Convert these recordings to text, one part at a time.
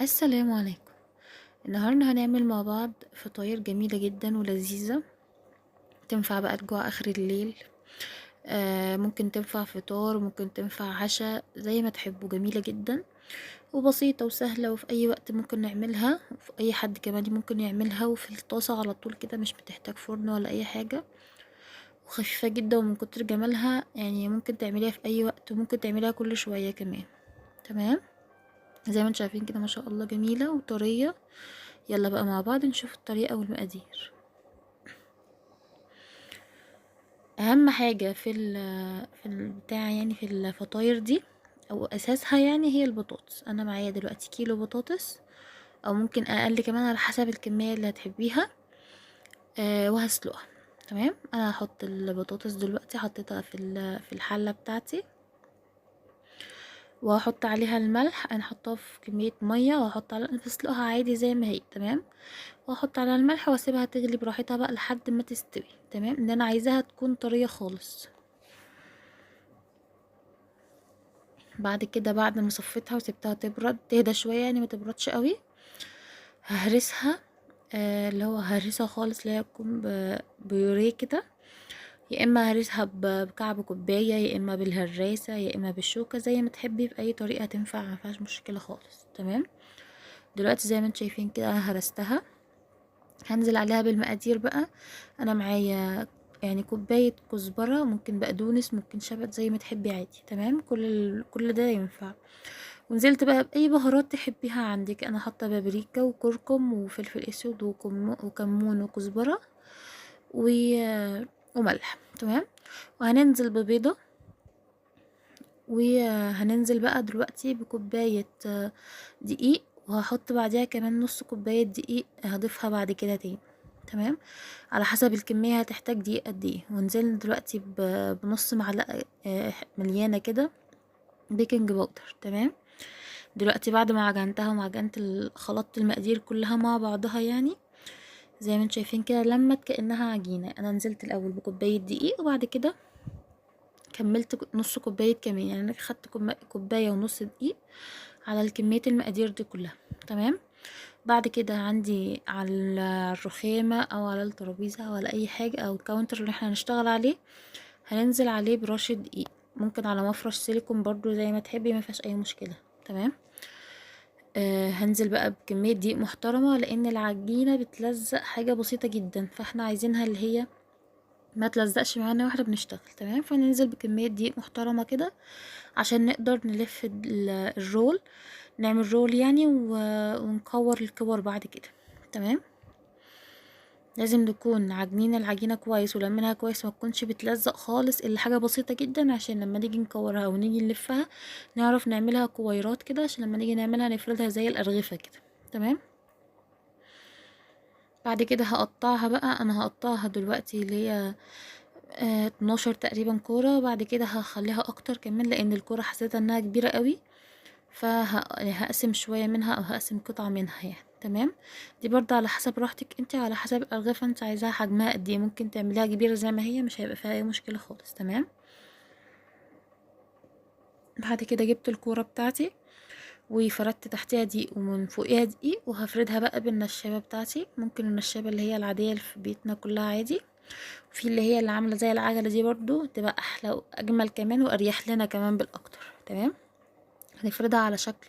السلام عليكم. النهاردة هنعمل مع بعض فطاير جميلة جدا ولذيذة. تنفع بقى لجوع اخر الليل. ممكن تنفع فطار، ممكن تنفع عشاء، زي ما تحبوا. جميلة جدا وبسيطة وسهلة، وفي اي وقت ممكن نعملها، وفي اي حد كمان ممكن يعملها، وفي الطاسة على طول كده، مش بتحتاج فرن ولا اي حاجة. وخفيفة جدا، ومن كتر جمالها يعني ممكن تعمليها في اي وقت، وممكن تعمليها كل شوية كمان. تمام. زي ما انتم شايفين كده، ما شاء الله جميلة وطرية. يلا بقى مع بعض نشوف الطريقة والمقادير. اهم حاجة في البتاع، يعني في الفطاير دي او اساسها، يعني هي البطاطس. انا معايا دلوقتي كيلو بطاطس، او ممكن اقل كمان على حسب الكمية اللي هتحبيها. وهسلقها. تمام. انا هحط البطاطس دلوقتي، حطيتها في الحلة بتاعتي، وهحط عليها الملح. انا حطها في كمية مية، وهحط على بسلقها عادي زي ما هي. تمام. واحط على الملح واسيبها تغلي براحتها بقى لحد ما تستوي. تمام. ان انا عايزاها تكون طرية خالص. بعد كده، بعد ما صفيتها وسبتها تبرد تهدى شوية، يعني ما تبردش قوي، ههرسها. اللي هو ههرسها خالص، اللي هي تكون بيوريه كده. يا اما هرسها بكعب كوباية، يا اما بالهراسة، يا اما بالشوكة، زي ما تحبي، بأي طريقة تنفع، ما فيهاش مشكلة خالص. تمام. دلوقتي زي ما انتم شايفين كده انا هرستها. هنزل عليها بالمقادير بقى. انا معايا يعني كوباية كزبرة، ممكن بقدونس، ممكن شبت، زي ما تحبي عادي. تمام. كل ده ينفع. ونزلت بقى بأي بهارات تحبيها عندك. انا حاطة بابريكا وكركم وفلفل اسود وكمون وكزبرة و... وملح. تمام. وهننزل ببيضة. وهننزل بقى دلوقتي بكوباية دقيق. وهحط بعدها كمان نص كوباية دقيق، هضيفها بعد كده تاني. تمام. على حسب الكمية هتحتاج دقيق قد ايه. ونزل دلوقتي بنص معلقة مليانة كده بيكنج باودر. تمام. دلوقتي بعد ما عجنتها وعجنت خلطت المقادير كلها مع بعضها، يعني زي ما انتم شايفين كده لمت كأنها عجينة. انا نزلت الاول بكوباية دقيق، وبعد كده كملت نص كوباية كمان. يعني انا خدت كوباية ونص دقيق على الكمية المقادير دي كلها. تمام. بعد كده عندي على الرخامة او على الترابيزة او على اي حاجة، او الكاونتر اللي احنا هنشتغل عليه، هننزل عليه برشة دقيق. ممكن على مفرش سيليكون برضو، زي ما تحبي، ما فيهاش اي مشكلة. تمام. هنزل بقى بكمية دقيق محترمة، لان العجينة بتلزق حاجة بسيطة جدا، فاحنا عايزينها اللي هي ما تلزقش معانا واحنا بنشتغل. تمام. فننزل بكمية دقيق محترمة كده، عشان نقدر نلف الرول، نعمل رول يعني، ونكور الكور بعد كده. تمام. لازم نكون عاجنين العجينة كويس ولمنها كويس، ما تكونش بتلزق خالص، الا حاجة بسيطة جدا، عشان لما نيجي نكورها ونيجي نلفها نعرف نعملها كويرات كده، عشان لما نيجي نعملها نفردها زي الأرغفة كده. تمام. بعد كده هقطعها بقى. انا هقطعها دلوقتي اللي هي 12 تقريبا كورة. بعد كده هخليها اكتر كمان، لان الكورة حسيت انها كبيرة قوي، فهقسم شوية منها، او هقسم قطعة منها يعني. تمام. دي برضه على حسب راحتك انت، على حسب الارغفة انت عايزاها حجمها قد ايه. ممكن تعمليها كبيرة زي ما هي، مش هيبقى فيها اي مشكلة خالص. تمام. بعد كده جبت الكورة بتاعتي، وفردت تحتها دقيق ومن فوقيها دقيق، وهفردها بقى بالنشابة بتاعتي. ممكن النشابة اللي هي العادية اللي في بيتنا كلها عادي، في اللي هي اللي عاملة زي العجلة دي برضو تبقى احلى واجمل كمان، واريح لنا كمان بالاكتر. تمام. هنفردها على شكل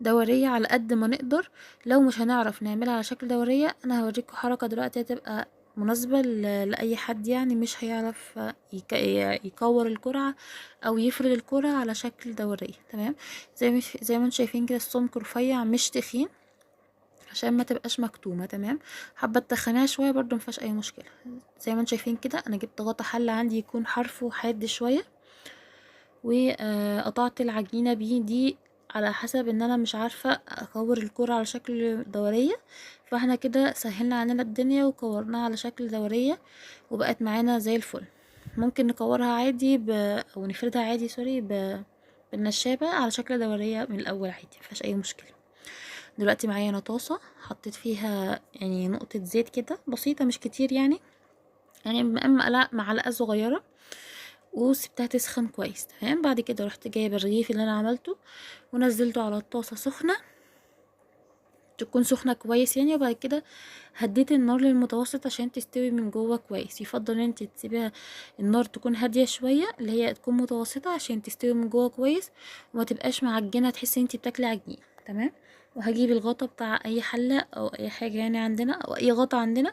دورية على قد ما نقدر. لو مش هنعرف نعملها على شكل دورية، انا هوريكم حركة دلوقتي هتبقى مناسبة لأي حد، يعني مش هيعرف يكور الكرة او يفرد الكرة على شكل دورية. تمام. زي ما انتم شايفين كده، السمك رفيع مش تخين، عشان ما تبقاش مكتومه. تمام. حابه تخنيها شويه برضو مفيهاش اي مشكله. زي ما انتم شايفين كده، انا جبت غطا حله عندي يكون حرفه حاد شويه، وقطعت العجينه بيه دي على حسب ان انا مش عارفه اكور الكرة على شكل دوريه. فاحنا كده سهلنا علينا الدنيا وكورناها على شكل دوريه، وبقت معانا زي الفل. ممكن نكورها عادي او نفردها عادي، سوري، بالنشابه على شكل دوريه من الاول عادي، مفيهاش اي مشكله. دلوقتي معايا انا طاسه، حطيت فيها يعني نقطه زيت كده بسيطه، مش كتير يعني معلقه صغيره، وسبتها تسخن كويس. تمام. بعد كده رحت جايبه الرغيف اللي انا عملته ونزلته على الطاسه سخنه، تكون سخنة كويس يعني. وبعد كده هديت النار للمتوسط عشان تستوي من جوه كويس. يفضل ان انت تسيبيها النار تكون هادية شوية، اللي هي تكون متوسطة عشان تستوي من جوه كويس وما تبقاش معجنة تحسي ان انت بتاكلي عجين. تمام. وهجيب الغطا بتاع اي حلة او اي حاجة يعني عندنا، او اي غطا عندنا،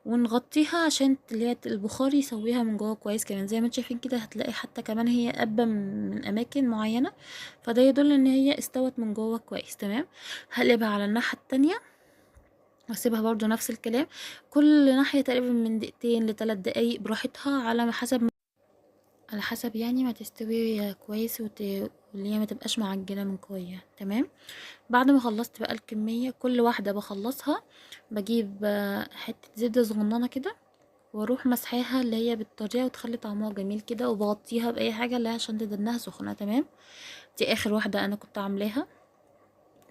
ونغطيها عشان اللي هي البخار يسويها من جوه كويس. كمان زي ما انتم شايفين كده هتلاقي حتى كمان هي قابة من اماكن معينة، فده يدل ان هي استوت من جوه كويس. تمام. هقلبها على الناحية التانية واسيبها برضو نفس الكلام، كل ناحية تقريبا من دقيقتين ل3 دقايق براحتها، على حسب يعني ما تستوي كويس واللي هي ما تبقاش معجنة من جوه. تمام. بعد ما خلصت بقى الكمية، كل واحدة بخلصها بجيب حتة زبدة صغننة كده، واروح مسحاها اللي هي بالطريقة وتخلي طعمها جميل كده، وبغطيها بأي حاجة اللي هي عشان تدنها سخنة. تمام. دي اخر واحدة انا كنت عاملاها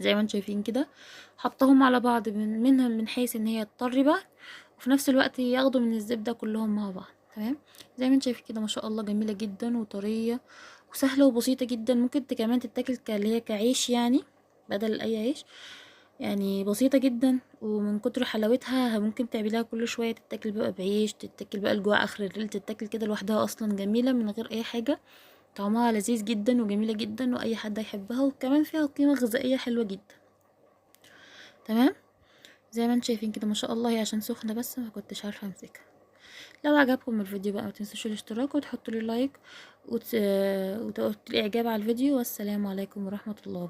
زي ما انتم شايفين كده. حطهم على بعض منهم من حيث ان هي تطري بعض، وفي نفس الوقت ياخدوا من الزبدة كلهم مع بعض. تمام. زي ما انتم شايفين كده ما شاء الله جميلة جدا وطرية وسهلة وبسيطة جدا. ممكن كمان تتاكل اللي هي كعيش يعني، بدل اي عيش يعني. بسيطة جدا، ومن كتر حلاوتها ممكن تعمليها كل شوية، تتاكل بقى بعيش، تتاكل بقى لجوع اخر الليل، تتاكل كده لوحدها اصلا جميلة من غير اي حاجة. طعمها لذيذ جدا وجميلة جدا واي حد هيحبها، وكمان فيها قيمة غذائية حلوة جدا. تمام. زي ما انتم شايفين كده ما شاء الله، هي عشان سخنة بس ما كنتش عارفة امسكها. لو عجبكم الفيديو بقى ما تنسوش الاشتراك وتحطوا لي لايك وتقولوا لي اعجاب على الفيديو. والسلام عليكم ورحمة الله.